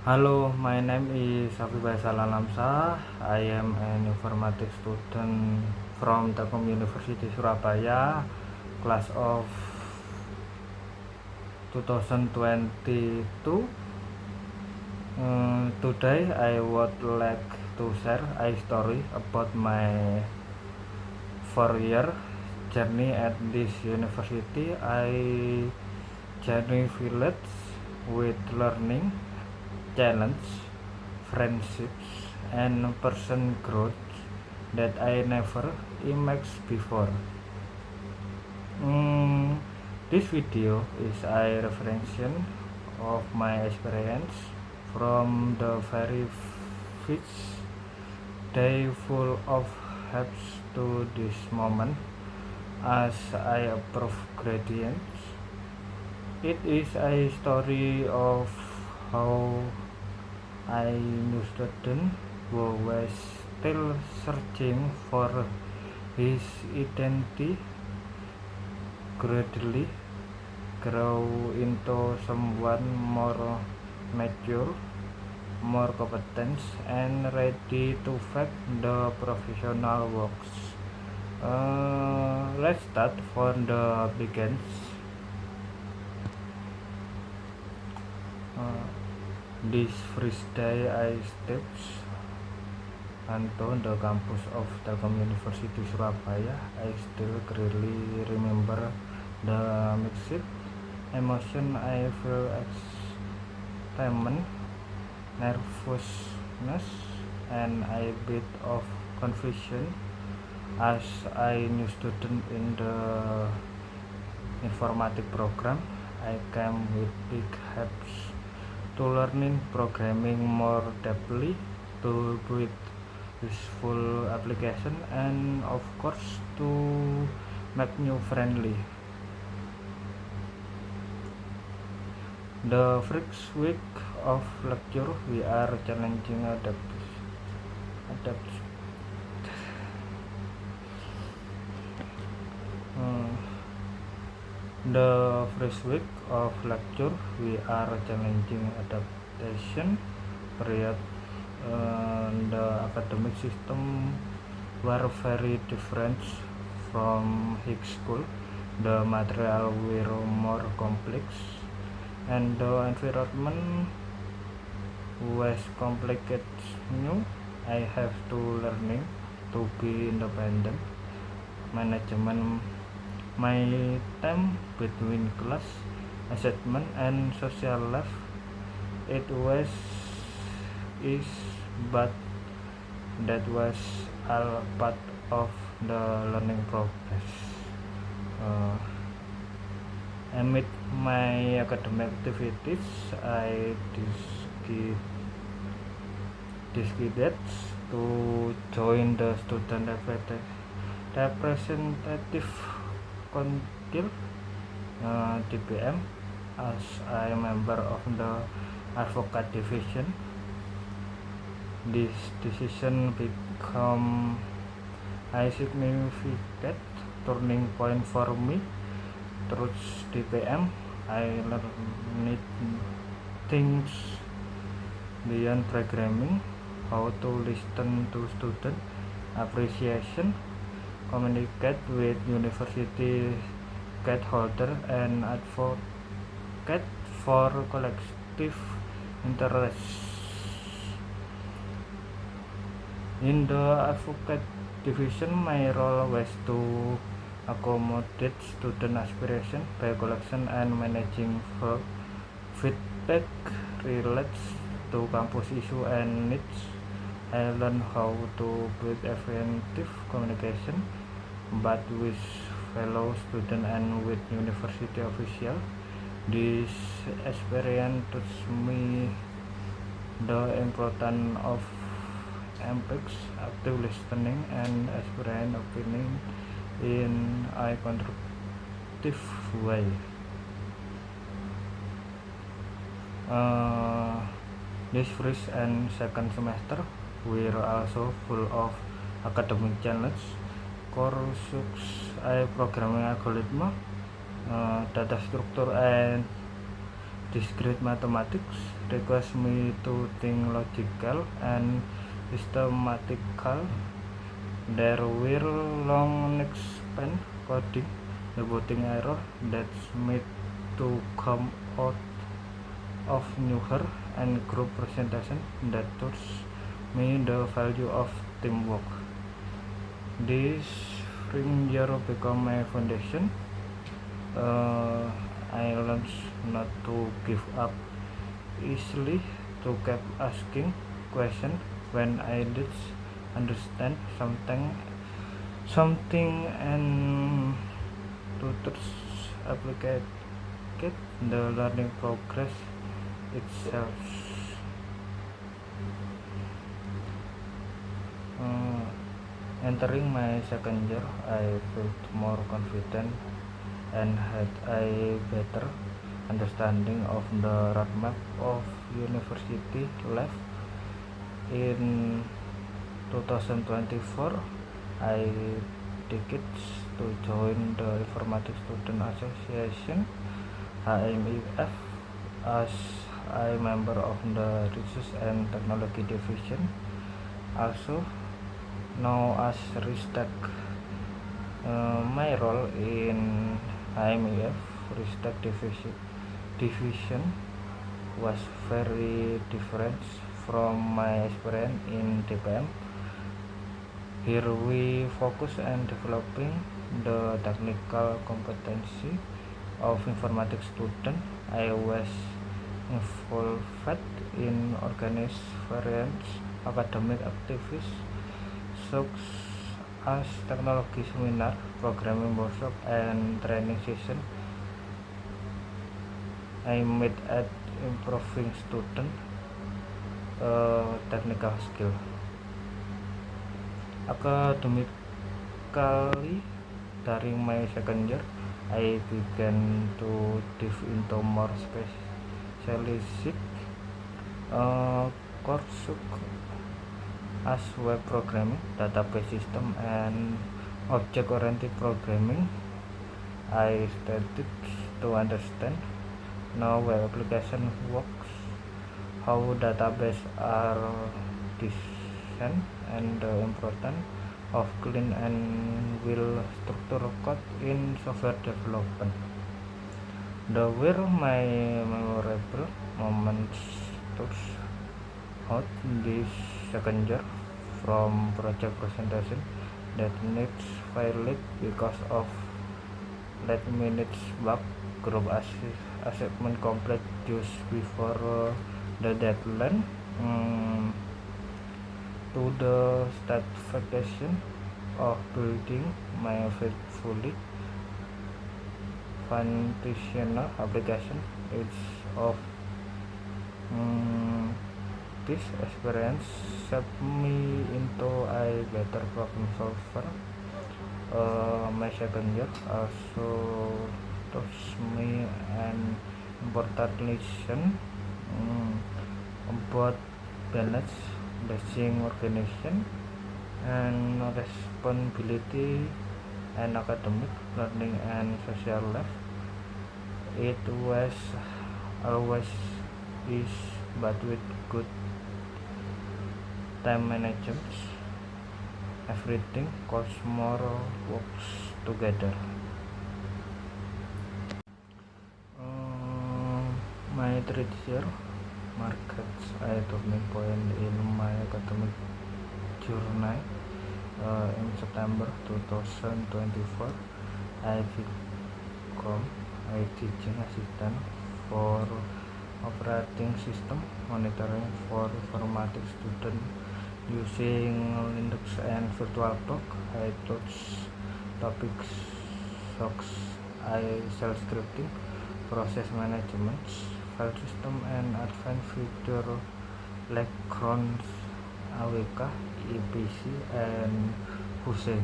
Hello, my name is Safi Faisal Alamsah. I am an informatics student from Telkom University Surabaya, class of 2022. Today I would like to share a story about my 4-year journey at this university. I journey village with learning, challenge, friendships, and person growth that I never imagined before. Mm, this video is a reflection of my experience from the very first day full of hopes to this moment as I approach gradients. It is a story of how I knew student who was still searching for his identity gradually grow into someone more mature, more competent, and ready to face the professional works. Let's start from the begins. Uh, this first day I stepped onto the campus of Telkom University Surabaya, I still clearly remember the mixed emotion I feel: excitement, nervousness, and a bit of confusion as a new student in the informatic program. I came with big hopes to learning programming more deeply, to build useful application, and of course to make new friendly. The first week of lecture we are challenging adapt uh, the first week of lecture we are challenging adaptation period. The academic system were very different from high school. The material were more complex, and the environment was complicated. New, I have to learning to be independent, management my time between class, assessment, and social life. It was is but that was all part of the learning process. Uh, Amid my academic activities, I decided to join the student representative council, DPM, as a member of the advocate division. This decision became a significant turning point for me. Through DPM, I learned things beyond programming: how to listen to student appreciation, communicate with university stakeholders, and advocate for collective interests. In the advocate division, my role was to accommodate student aspiration by collection and managing feedback relates to campus issue and needs. I learned how to build effective communication, but with fellow students and with university officials. This experience taught me the importance of empathy, active listening, and expressing opinion in a constructive way. Uh, this first and second semester were also full of academic challenges. Courses, programming algorithm, data structure, and Discrete mathematics requires me to think logical and systematical. There were long next spent coding, debugging error that's made to come out of Neuer and group presentation that taught me the value of teamwork. This spring year become my foundation. Uh, I learned not to give up easily, to keep asking questions when I did understand something and to apply the learning progress itself. Uh, Entering my second year, I felt more confident and had a better understanding of the roadmap of university life. In 2024, I tickets to join the Informatics Student Association (HMIF) as a member of the Research and Technology Division, also known as RISTEC. My role in HMIF RISTEC division was very different from my experience in DPM. Here we focus on developing the technical competency of informatics students. I was involved in organized various academic activities such as technology seminar, programming workshop, and training session aimed at improving student technical skill. Academically, during my second year, I began to dive into more specialized courses as web programming, database system, and object-oriented programming. I started to understand how web application works, how databases are designed, and the importance of clean and well structured code in software development. There were my memorable moments throughout this second year, from project presentation that needs failed because of last minute bug, group assignment complete just before the deadline, to the satisfaction of building my faithfully foundational application. Each of this experience shaped me into a better problem solver. My second year also taught me an important lesson about balance, balancing organization and responsibility and academic learning and social life. It was always is, but with good time management, everything works together. My third year marks a turning point in my academic journey. In September 2024, I became a teaching assistant for operating system monitoring for informatics students using Linux and VirtualBox. I taught topics such as shell scripting, process management, file system, and advanced feature like cron, AWK, EPC, and HUSE.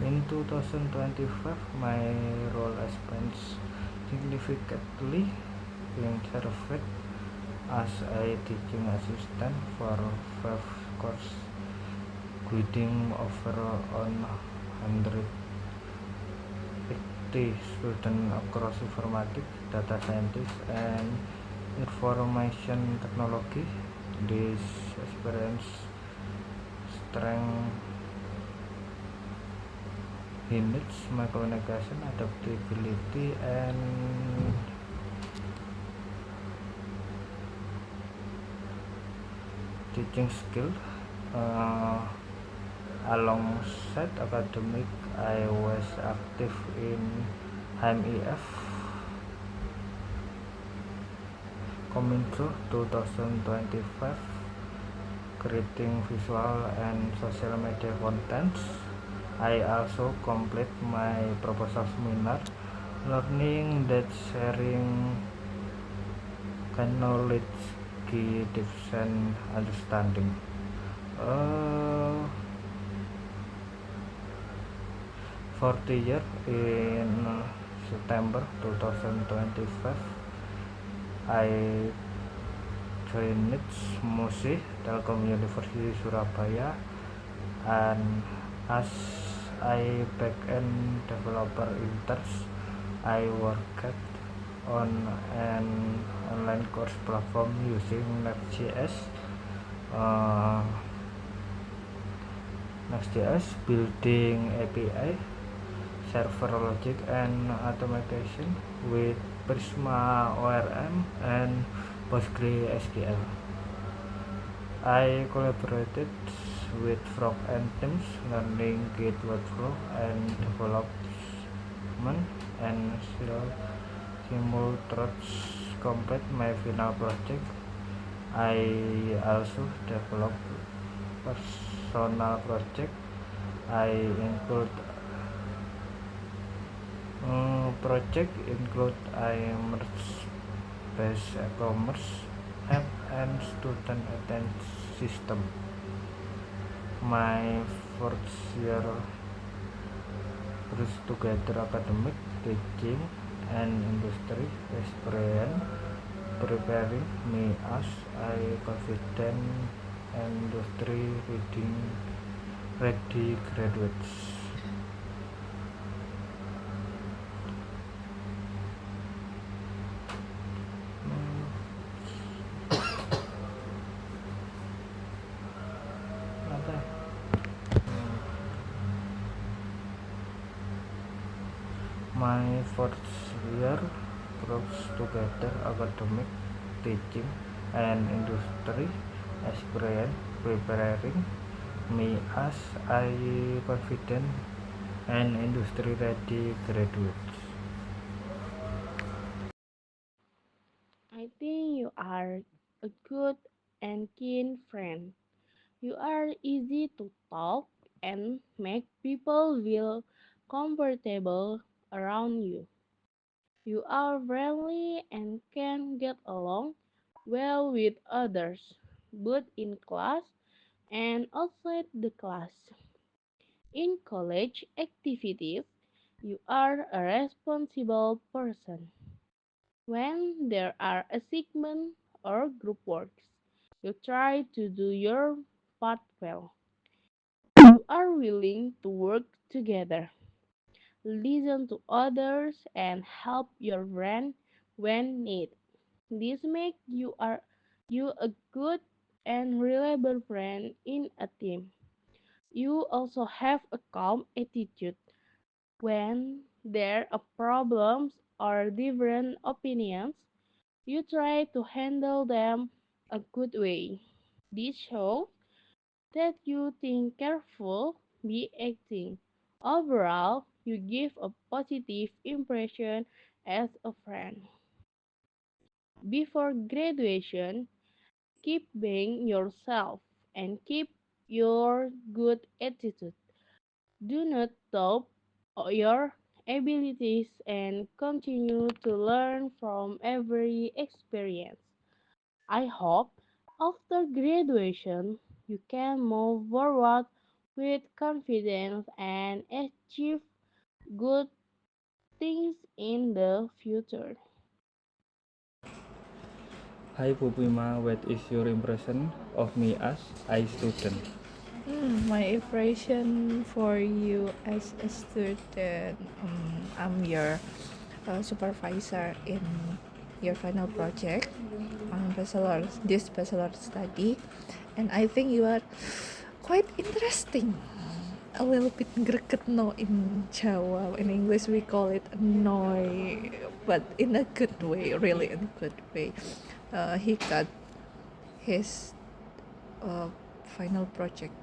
In 2025, my role expands significantly, being served as a teaching assistant for 5 courses, guiding over 180 students across informatics, data science, and information technology. This experience strength hints my communication, adaptability, and teaching skill. Uh, Alongside academic, I was active in HMIF Kominfo 2025, creating visual and social media contents. I also complete my proposal seminar, learning that sharing can knowledge key tips and understanding. Uh, 40 year in September 2025, I joined MUSI Telkom University Surabaya, and as a back-end developer intern, I worked on an online course platform using Next.js. Uh, Next.js, building API, server logic, and automation with Prisma ORM and PostgreSQL. I collaborated with front-end teams, learning Git workflow and development, and simultaneously complete my final project. I also developed personal project. I include project include iMerge based e-commerce app and student attendance system. My fourth year brings together academic, teaching, and industry experience, preparing me as a confident industry ready graduates. Apa? My fourth year brings together academic, teaching, and industry experience, preparing me as a confident and industry ready graduate. I think you are a good and keen friend. You are easy to talk and make people feel comfortable around you. You are friendly and can get along well with others, both in class and outside the class. In college activities, you are a responsible person. When there are assignments or group works, you try to do your part well. You are willing to work together, listen to others, and help your friend when needed. This makes you a good and reliable friend in a team. You also have a calm attitude when there are problems or different opinions. You try to handle them a good way. This shows that you think careful be acting. Overall, you give a positive impression as a friend. Before graduation, keep being yourself and keep your good attitude. Do not doubt your abilities and continue to learn from every experience. I hope after graduation you can move forward with confidence and achieve good things in the future. Hi Pupima, what is your impression of me as a student? My impression for you as a student, I'm your supervisor in your final project on this bachelor study, and I think you are quite interesting. A little bit greget no in Jawa. In English we call it annoy, but in a good way, really in a good way. He got his final project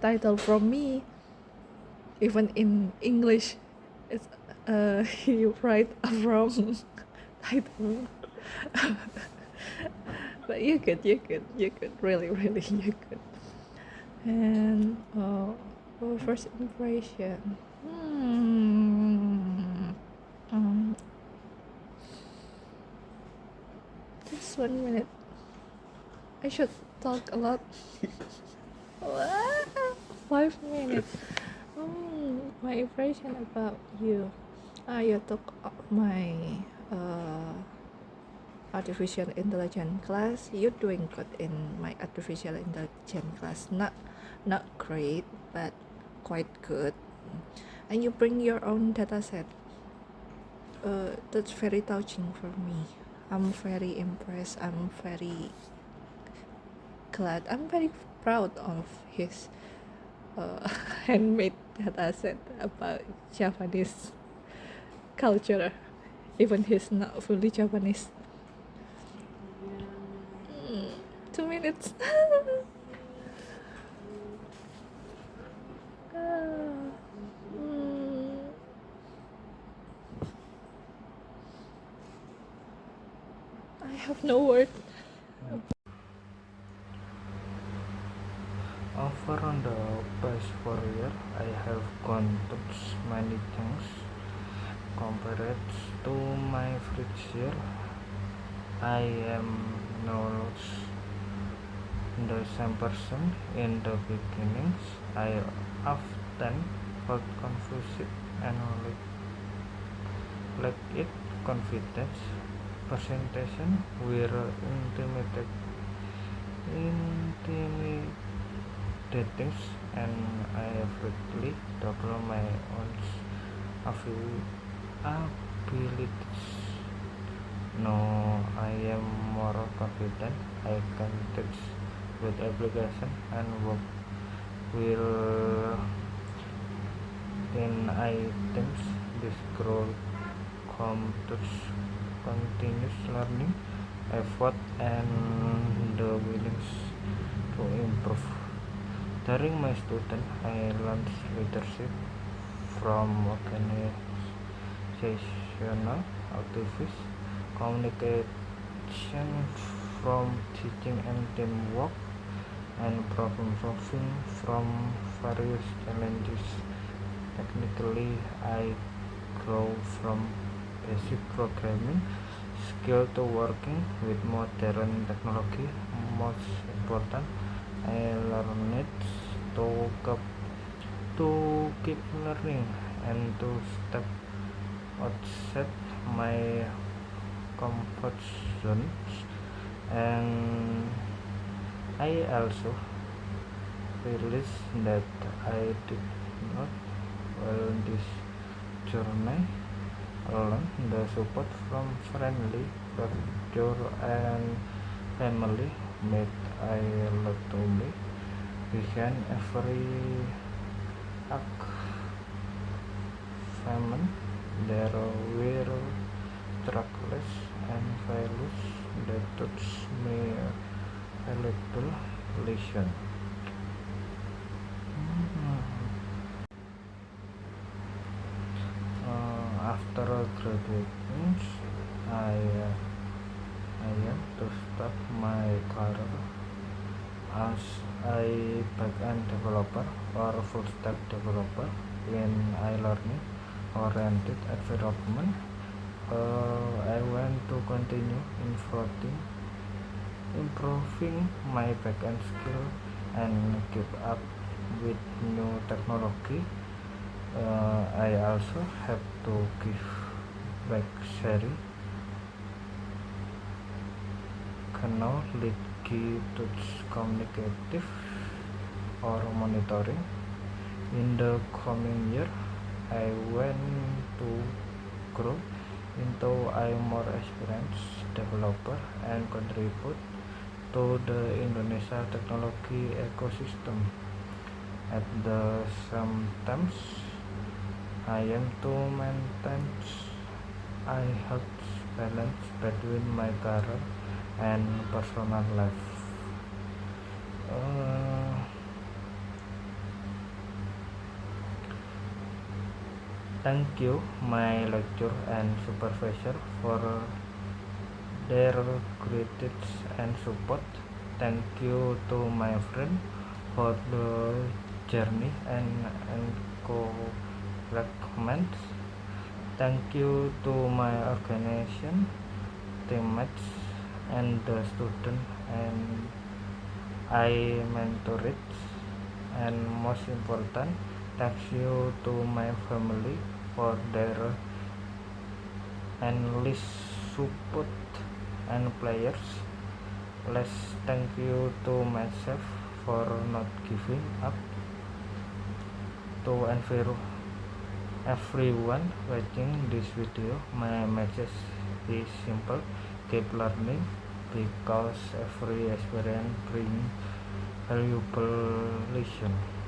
title from me. Even in English, it's he write a wrong title. But you could, really, you could. And first impression. Just 1 minute. I should talk a lot. 5 minutes. My impression about you. You took my artificial intelligence class. You're doing good in my artificial intelligence class. Not great, but quite good. And you bring your own data set. That's very touching for me. I'm very impressed. I'm very glad. I'm very proud of his handmade data set about Japanese culture, even he's not fully Japanese. 2 minutes. I have no word. Over on the past 4 years, I have gone through many things. Compared to my first year, I am not the same person. In the beginnings, I often felt confused and lacked it confidence. Presentation were intimidating, and I frequently double my own abilities. Now I am more confident. I can teach with application and work will in items. This growth comes to continuous learning, effort, and the willingness to improve. During my student, I learned leadership from organizational activities, communication from teaching and teamwork, and problem solving from various challenges. Technically, I grow from basic programming skill to working with modern technology. Most important, I learned to keep learning and to step outside my comfort zones. And I also realized that I did not well this journey alone. The support from friendly culture and family made a lot to me. Behind every achievement, there were struggles and failures that taught me a valuable lesson. After graduating, I am to start my career as a back-end developer or full-stack developer in e-learning oriented environment. I want to continue improving my back-end skill and keep up with new technology. I also have to give back sharing canal lead key to communicative or monitoring. In the coming year, I want to grow into a more experienced developer and contribute to the Indonesia technology ecosystem. At the same time, I am to maintain a healthy balance between my career and personal life. Uh, Thank you, my lecturer and supervisor, for their guidance and support. Thank you to my friend for the journey and encouragement. Thank you to my organization, teammates, and the student and I mentored. And most important, thank you to my family for their endless support and players. Last thank you to myself for not giving up. To everyone watching this video, my message is simple: keep learning, because every experience brings valuable lesson.